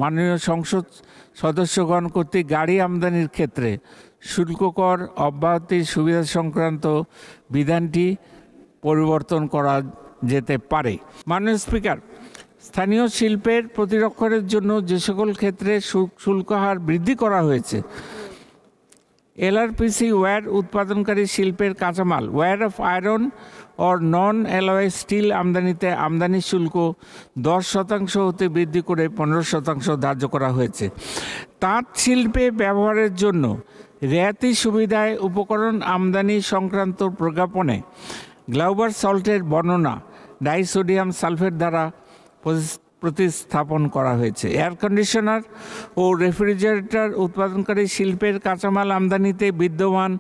মাননীয় সংসদ সদস্যগণ কর্তৃক গাড়ি আমদানির ক্ষেত্রে শুল্ক কর অব্যাহতির সুবিধা সংক্রান্ত বিধানটি পরিবর্তন করা যেতে পারে। মাননীয় স্পিকার, স্থানীয় শিল্পের প্রতিরক্ষণের জন্য যে সকল ক্ষেত্রে শুল্ক হার বৃদ্ধি করা হয়েছে, এলআরপিসি ওয়্যার উৎপাদনকারী শিল্পের কাঁচামাল wire of iron or non alloy steel আমদানিতে আমদানি শুল্ক 10% হতে বৃদ্ধি করে 15% ধার্য করা হয়েছে। তাঁত শিল্পে ব্যবহারের জন্য রেয়াতি সুবিধায় উপকরণ আমদানি সংক্রান্ত প্রজ্ঞাপনে গ্লাউবার সল্টের বর্ণনা ডাইসোডিয়াম সালফেট দ্বারা প্রতিস্থাপন করা হয়েছে। এয়ার কন্ডিশনার ও রেফ্রিজারেটর উৎপাদনকারী শিল্পের কাঁচামাল আমদানিতে বিদ্যমান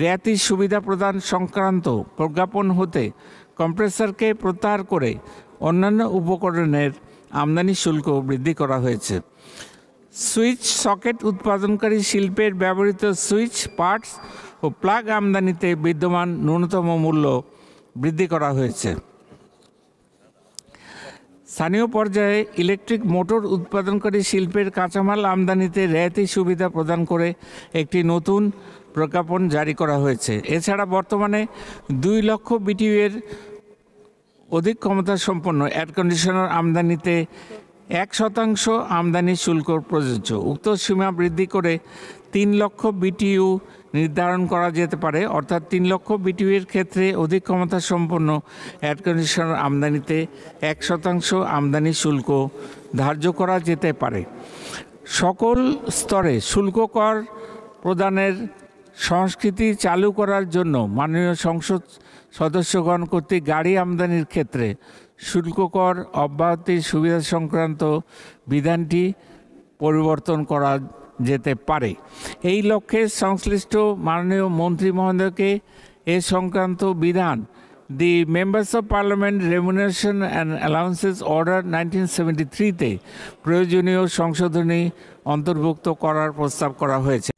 রেয়াতি সুবিধা প্রদান সংক্রান্ত প্রজ্ঞাপন হতে কম্প্রেসরকে প্রত্যাহার করে অন্যান্য উপকরণের আমদানি শুল্ক বৃদ্ধি করা হয়েছে। সুইচ সকেট উৎপাদনকারী শিল্পের ব্যবহৃত সুইচ পার্টস ও প্লাগ আমদানিতে বিদ্যমান ন্যূনতম মূল্য বৃদ্ধি করা হয়েছে। স্থানীয় পর্যায়ে ইলেকট্রিক মোটর উৎপাদনকারী শিল্পের কাঁচামাল আমদানিতে রেয়াতি সুবিধা প্রদান করে একটি নতুন প্রজ্ঞাপন জারি করা হয়েছে। এছাড়া বর্তমানে 2 লক্ষ BTU এর অধিক ক্ষমতা সম্পন্ন এয়ার কন্ডিশনার আমদানিতে 1% আমদানি শুল্ক প্রযোজ্য। উক্ত সীমা বৃদ্ধি করে 3 লক্ষ BTU নির্ধারণ করা যেতে পারে, অর্থাৎ 3 লক্ষ BTU এর ক্ষেত্রে অধিক ক্ষমতা সম্পন্ন এয়ার কন্ডিশনার আমদানিতে 1% আমদানি শুল্ক ধার্য করা যেতে পারে। সকল স্তরে শুল্ক কর প্রদানের সংস্কৃতি চালু করার জন্য মাননীয় সংসদ সদস্যগণ কর্তৃক গাড়ি আমদানির ক্ষেত্রে শুল্ক কর অব্যাহতির সুবিধা সংক্রান্ত বিধানটি পরিবর্তন করা যেতে পারে। এই লক্ষ্যে সংশ্লিষ্ট মাননীয় মন্ত্রী মহোদয়কে এ সংক্রান্ত বিধান the members of parliament remuneration and allowances order 1973-তে প্রয়োজনীয় সংশোধনী অন্তর্ভুক্ত করার প্রস্তাব করা হয়েছে।